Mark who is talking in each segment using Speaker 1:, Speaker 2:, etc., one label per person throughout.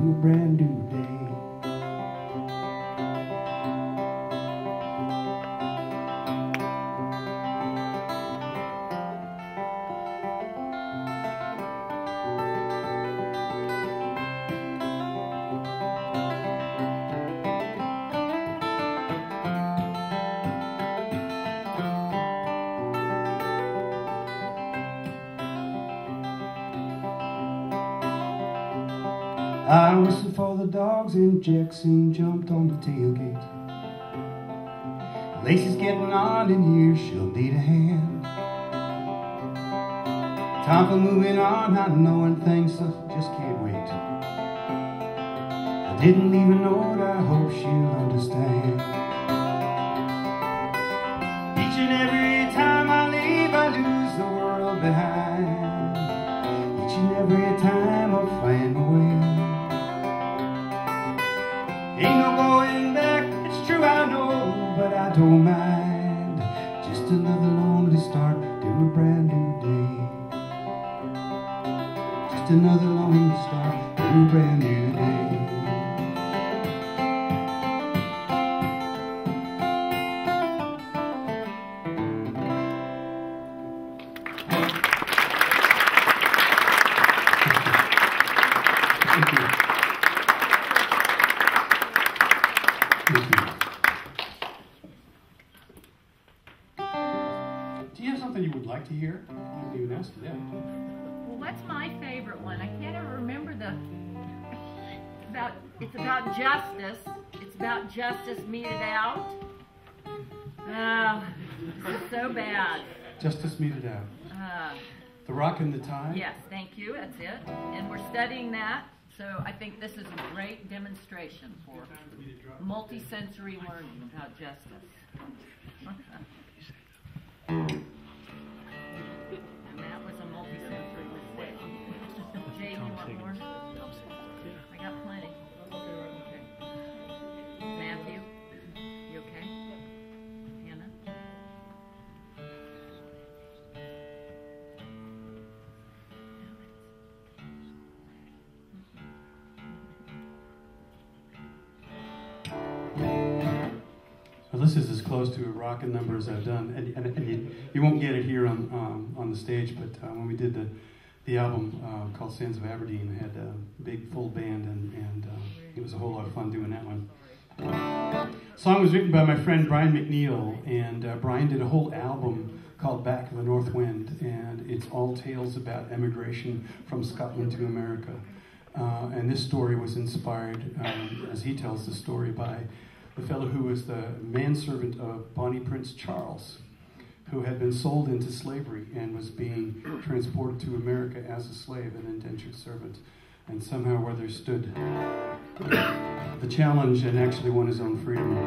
Speaker 1: a brand new day. I whistled for the dogs and Jackson jumped on the tailgate. Lacey's getting on in years, she'll need a hand. Time for moving on, not knowing things, so just can't wait. I didn't leave a note, I hope she'll understand. Each and every time I leave, I lose the world behind. Each and every time I find my way. Ain't no going back, it's true I know, but I don't mind. Just another lonely start to a brand new day. Just another lonely start to a brand new day. Thank you. Do you have something you would like to hear? I haven't even asked you that.
Speaker 2: Well, what's my favorite one? I can't ever remember it's about justice. It's about justice meted out. Oh, this is so bad.
Speaker 1: Justice meted out. The Rock and the Tide?
Speaker 2: Yes, thank you, that's it. And we're studying that, so I think this is a great demonstration for multi-sensory learning about justice. And that was a multi-sensory mistake. Jay, you want more? I got plenty. Okay. Matthew, you okay? Hannah?
Speaker 1: Well, this is as close to a rockin' number as I've done, and you won't get it here on the stage. But when we did the album called Sands of Aberdeen, I had a big full band, and it was a whole lot of fun doing that one. The song was written by my friend Brian McNeil, and Brian did a whole album called Back of the North Wind, and it's all tales about emigration from Scotland to America. And this story was inspired, as he tells the story, by the fellow who was the manservant of Bonnie Prince Charles, who had been sold into slavery and was being transported to America as a slave, an indentured servant, and somehow weathered the challenge and actually won his own freedom.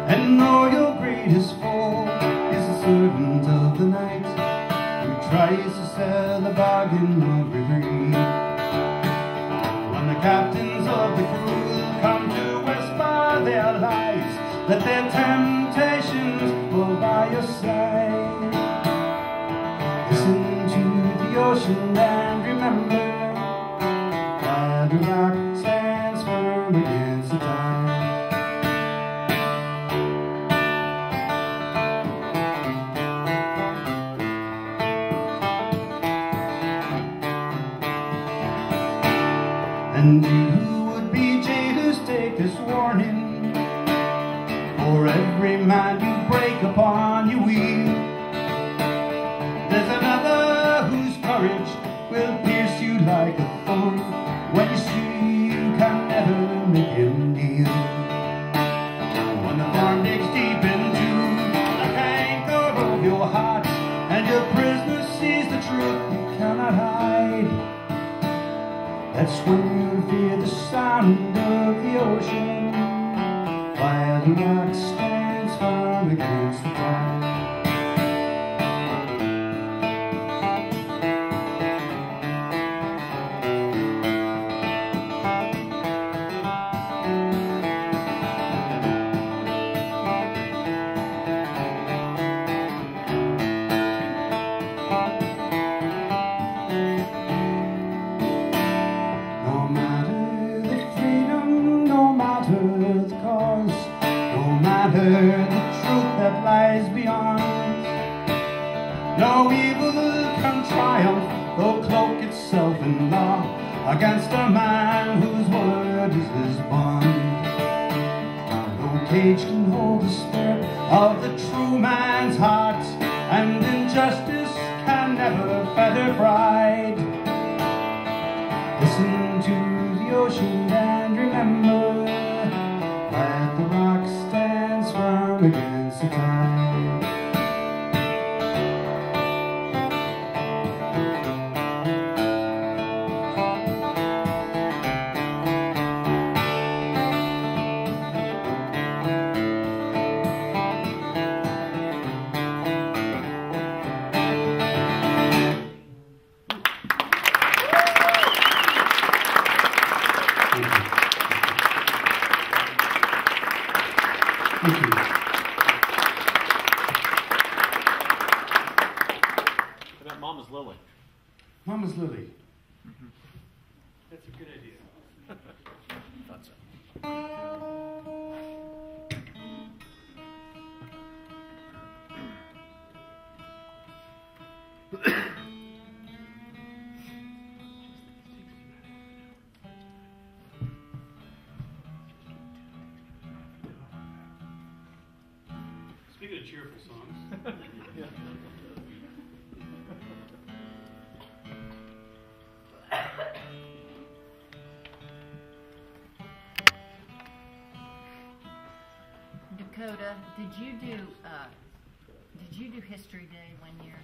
Speaker 1: And though your greatest foe is the servant of the night, who tries to sell a bargain of reverie. When the captains of the crew come to whisper their lies, let their temptations fall by your side. Listen to the ocean and remember, while the rock stands firm against the tide. And you would be jailers, take this warning, for every man you break upon your wheel, there's another whose courage will pierce you like a thorn when you see you can never make him kneel. When the thorn digs deep into the anchor of your heart, and your prisoner sees the truth you cannot hide, that's when you'll hear the sound of the ocean, while the rock stands firm against the tide. no evil can triumph, though cloak itself in law, against a man whose word is his bond. No cage can hold the spirit of the true man's heart, and injustice can never feather pride. Listen to the ocean and remember that the rock stands firm against the tide.
Speaker 3: Thank you. How about Mama's Lily?
Speaker 1: Mama's Lily. That's a good idea.
Speaker 3: Thought so.
Speaker 1: Speaking of cheerful songs.
Speaker 3: Yeah.
Speaker 2: Dakota, did you do History Day one year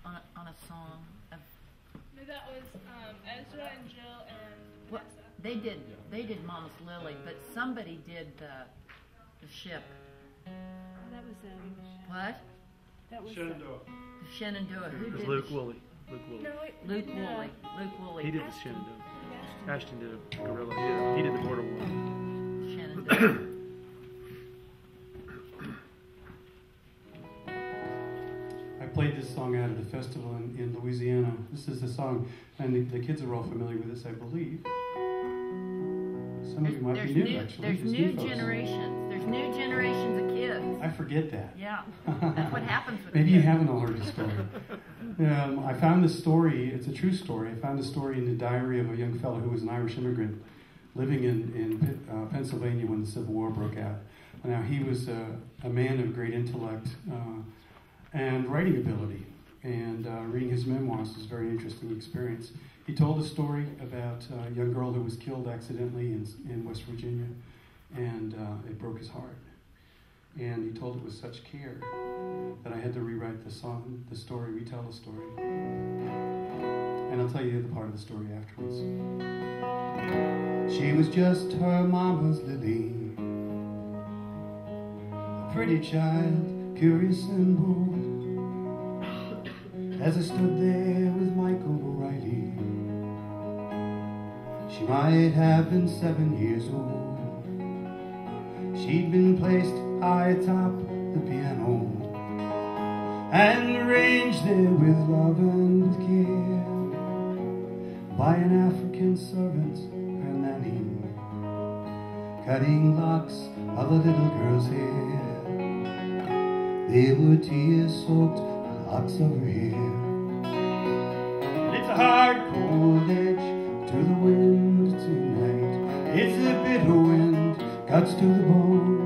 Speaker 2: on a song of?
Speaker 4: No, that was Ezra and Jill and
Speaker 2: What
Speaker 4: Vanessa.
Speaker 2: they did Mama's Lily, but somebody did the ship.
Speaker 4: That was
Speaker 2: What?
Speaker 4: that was
Speaker 1: Shenandoah.
Speaker 2: The Shenandoah. Who
Speaker 5: It was
Speaker 2: did
Speaker 5: Luke
Speaker 2: the
Speaker 5: Woolley. Luke Woolley.
Speaker 4: no,
Speaker 2: Luke Woolley. Luke Woolley.
Speaker 5: He did the
Speaker 4: Ashton.
Speaker 5: Shenandoah. Ashton did a gorilla. He did the border war.
Speaker 2: Shenandoah.
Speaker 1: I played this song out at a festival in Louisiana. This is the song, and the kids are all familiar with this, I believe. Some of you might be new, actually.
Speaker 2: There's new
Speaker 1: folks.
Speaker 2: generations. There's new generations of kids.
Speaker 1: I forget that.
Speaker 2: Yeah, that's what happens with
Speaker 1: Maybe
Speaker 2: the
Speaker 1: you
Speaker 2: kids.
Speaker 1: haven't all heard the story. I found this story, it's a true story. I found the story in the diary of a young fellow who was an Irish immigrant living in Pennsylvania when the Civil War broke out. Now, he was a man of great intellect and writing ability. And reading his memoirs was a very interesting experience. He told a story about a young girl who was killed accidentally in West Virginia, and it broke his heart. And he told it with such care that I had to rewrite the song, the story, retell the story. And I'll tell you the other part of the story afterwards. She was just her mama's Lily, a pretty child, curious and bold. As I stood there with Michael O'Reilly, she might have been 7 years old. She'd been placed high atop the piano and arranged there with love and with care by an African servant, her nanny, cutting locks of the little girl's hair. They were tear-soaked locks of her hair. It's a hard, cold edge to the wind tonight. It's a bitter wind, cuts to the bone.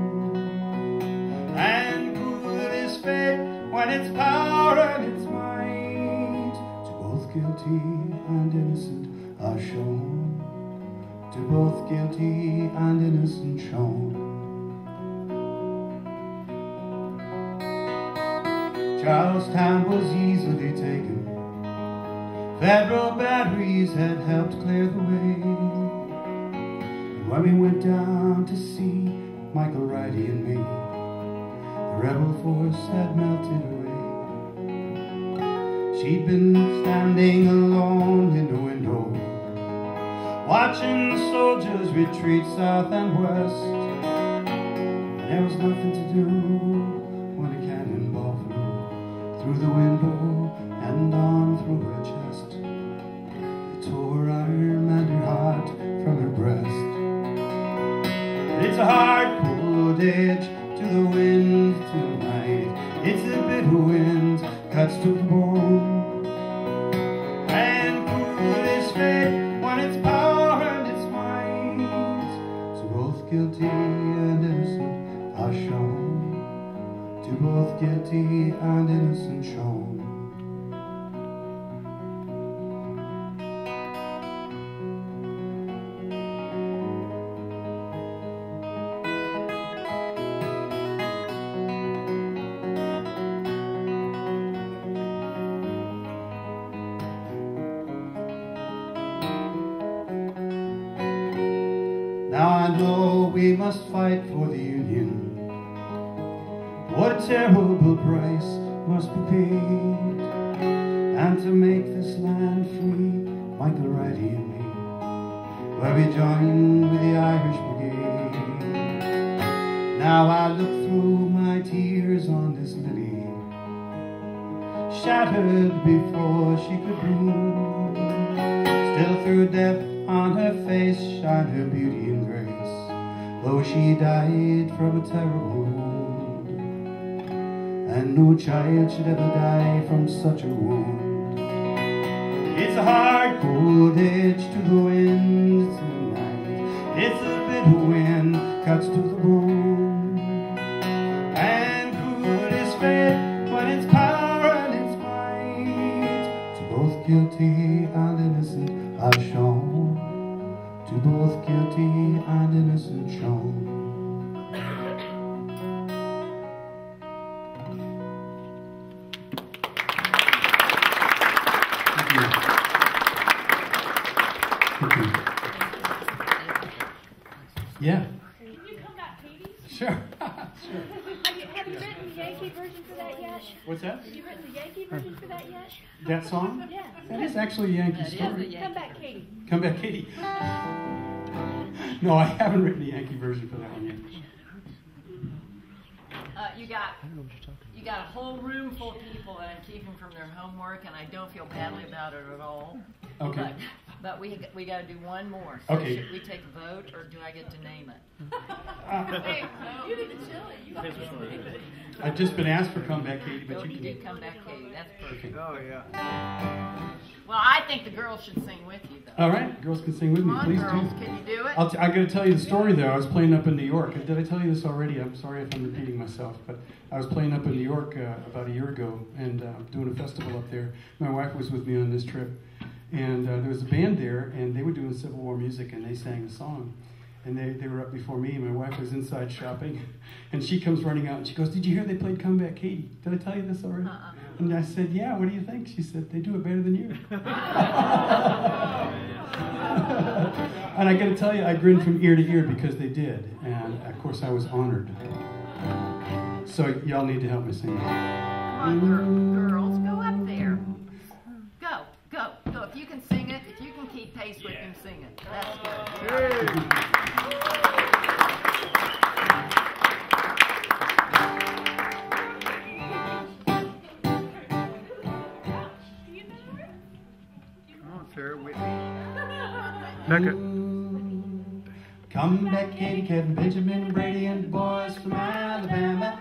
Speaker 1: And good is fate when its power and its might to both guilty and innocent are shown. To both guilty and innocent shown. Charlestown was easily taken. Federal batteries had helped clear the way. And when we went down to see Michael Riley and me, the rebel force had melted away. She'd been standing alone in the window, watching the soldiers retreat south and west. And there was nothing to do when a cannonball flew through the window and on through her chest. It tore her arm and her heart from her breast. It's a hard, cold edge to the wind tonight. It's a bitter wind cuts to the bone. And cruel is fate when its power and its might. To both guilty and innocent are shown. To both guilty and innocent shown. Now I know we must fight for the Union. What a terrible price must be paid. And to make this land free, Michael Riley and me, where we join with the Irish Brigade. Now I look through my tears on this lily, shattered before she could bloom. Still through death on her face shine her beauty and grace, though she died from a terrible wound. And no child should ever die from such a wound. It's a hard, cold edge to the wind tonight. It's a bitter wind, cuts to the bone. And cruel is fate when its power and its might. To both guilty and innocent are shown. To both guilty and innocent shown. Yeah.
Speaker 4: Can you come back, Katie?
Speaker 1: Sure. Sure.
Speaker 4: Have you written the Yankee version for that yet?
Speaker 1: What's that?
Speaker 4: Have you written the Yankee version for that yet?
Speaker 1: That song?
Speaker 4: Yeah.
Speaker 1: That is actually a Yankee
Speaker 2: That is a
Speaker 1: story.
Speaker 2: Yankee.
Speaker 4: Come back, Katie.
Speaker 1: Come back, Katie. No, I haven't written the Yankee version for that one yet.
Speaker 2: You got a whole room full of people and I'm keeping from their homework, and I don't feel badly about it at all.
Speaker 1: Okay.
Speaker 2: But we got to do one more. So
Speaker 1: Okay.
Speaker 2: should we take a vote, or do I get to name it?
Speaker 4: Hey, you need to chill it. You have to
Speaker 1: I've just been asked for comeback, Katie, but
Speaker 2: So
Speaker 1: you
Speaker 2: you
Speaker 1: can.
Speaker 2: do come back, Katie. That's perfect.
Speaker 5: Oh, yeah.
Speaker 2: Well, I think the girls should sing with you, though.
Speaker 1: All right, girls can sing with me.
Speaker 2: Come on,
Speaker 1: Please
Speaker 2: girls.
Speaker 1: do.
Speaker 2: Can you do it?
Speaker 1: I got to tell you the story there. I was playing up in New York. Did I tell you this already? I'm sorry if I'm repeating myself, but I was playing up in New York about a year ago and doing a festival up there. My wife was with me on this trip, and there was a band there, and they were doing Civil War music, and they sang a song. And they were up before me, and my wife was inside shopping, and she comes running out, and she goes, "Did you hear they played Comeback Katie? Did I tell you this already?" And I said, "Yeah, what do you think?" She said, "They do it better than you." And I got to tell you, I grinned from ear to ear because they did, and of course I was honored. So y'all need to help me sing.
Speaker 2: Come on, girls. Go up there. Go. If you can sing it, if you can keep pace with him, sing it. That's good.
Speaker 5: Come on, Sarah Whitney. Becca.
Speaker 1: Come back, Katie, Kevin, Benjamin, Brady, and the boys from Alabama.